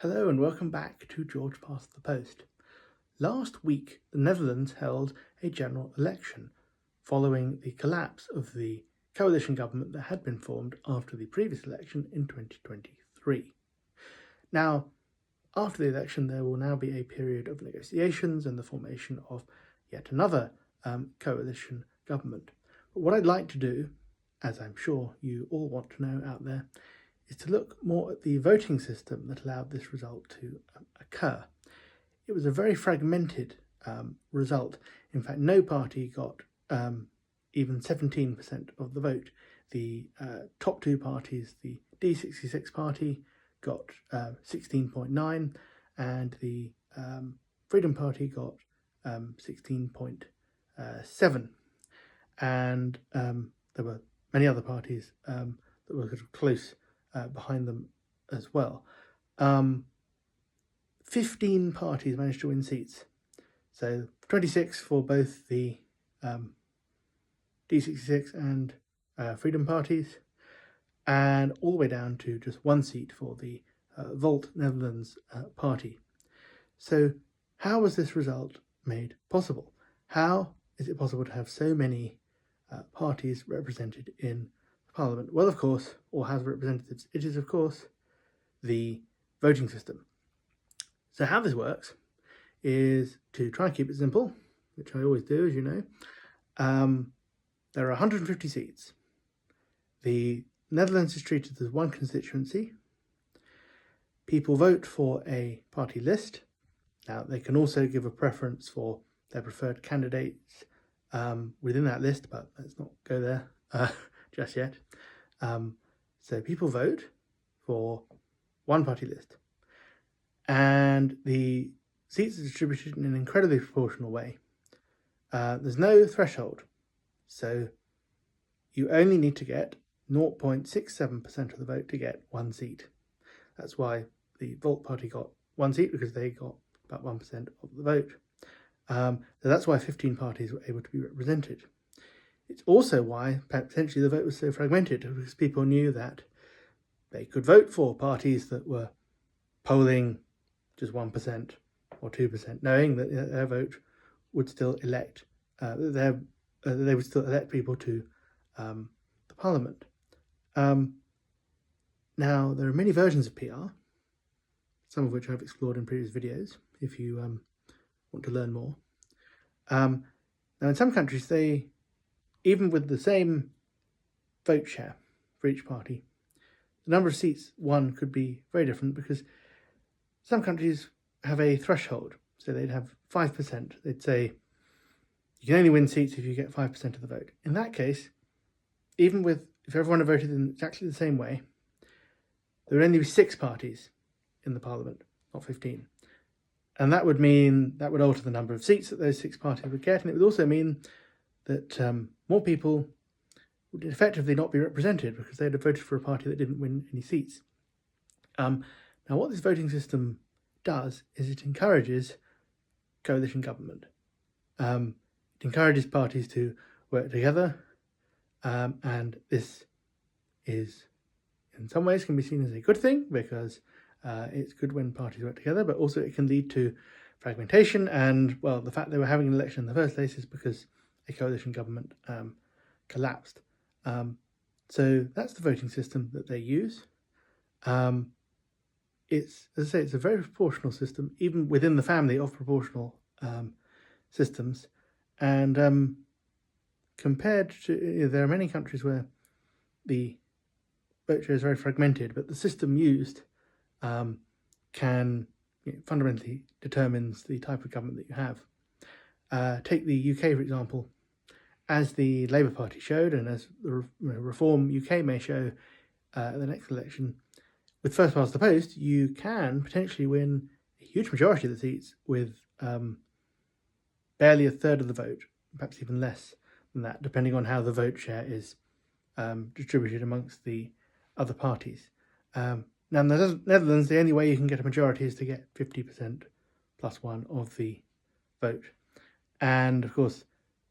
Hello and welcome back to George Past the Post. Last week, the Netherlands held a general election following the collapse of the coalition government that had been formed after the previous election in 2023. Now, after the election, there will now be a period of negotiations and the formation of yet another coalition government. But what I'd like to do, as I'm sure you all want to know out there, is to look more at the voting system that allowed this result to occur. It was a very fragmented result. In fact, no party got even 17% of the vote. The top two parties, the D66 party, got 16.9, and the Freedom Party got 16.7. And there were many other parties that were sort of close behind them as well. 15 parties managed to win seats. So 26 for both the D66 and Freedom parties, and all the way down to just one seat for the Volt Netherlands party. So how was this result made possible? How is it possible to have so many parties represented in Parliament? Well, of course, or House of Representatives, it is, of course, the voting system. So how this works is, to try and keep it simple, which I always do, as you know, there are 150 seats. The Netherlands is treated as one constituency. People vote for a party list. Now, they can also give a preference for their preferred candidates within that list, but let's not go there just yet. So people vote for one party list, and the seats are distributed in an incredibly proportional way. There's no threshold, so you only need to get 0.67% of the vote to get one seat. That's why the Volt Party got one seat, because they got about 1% of the vote. So that's why 15 parties were able to be represented. It's also why potentially the vote was so fragmented, because people knew that they could vote for parties that were polling just 1% or 2%, knowing that their vote would still elect they would still elect people to the Parliament. Now, there are many versions of PR, some of which I've explored in previous videos, if you want to learn more. Now, in some countries, even with the same vote share for each party, the number of seats won could be very different, because some countries have a threshold. So they'd have 5%. They'd say you can only win seats if you get 5% of the vote. In that case, if everyone had voted in exactly the same way, there would only be 6 parties in the Parliament, not 15. And that would alter the number of seats that those 6 parties would get, and it would also mean that more people would effectively not be represented, because they'd have voted for a party that didn't win any seats. Now, what this voting system does is it encourages coalition government. It encourages parties to work together, and this is, in some ways, can be seen as a good thing, because it's good when parties work together, but also it can lead to fragmentation. And, well, the fact they were having an election in the first place is because a coalition government collapsed. So that's the voting system that they use. It's, as I say, it's a very proportional system, even within the family of proportional systems. And compared to, there are many countries where the vote share is very fragmented, but the system used fundamentally determines the type of government that you have. Take the UK, for example. As the Labour Party showed, and as the Reform UK may show at the next election, with first past the post, you can potentially win a huge majority of the seats with barely a third of the vote, perhaps even less than that, depending on how the vote share is distributed amongst the other parties. Now, in the Netherlands, the only way you can get a majority is to get 50% plus 1 of the vote. And, of course,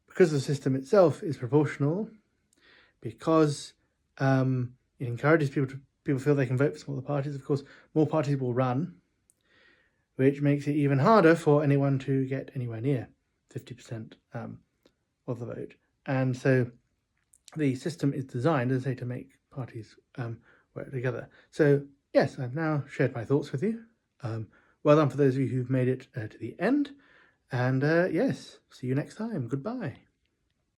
because the system itself is proportional, because it encourages people feel they can vote for smaller parties, of course, more parties will run, which makes it even harder for anyone to get anywhere near 50% of the vote. And so the system is designed, as I say, to make parties work together. So yes, I've now shared my thoughts with you. Well done for those of you who've made it to the end. And yes, see you next time. Goodbye.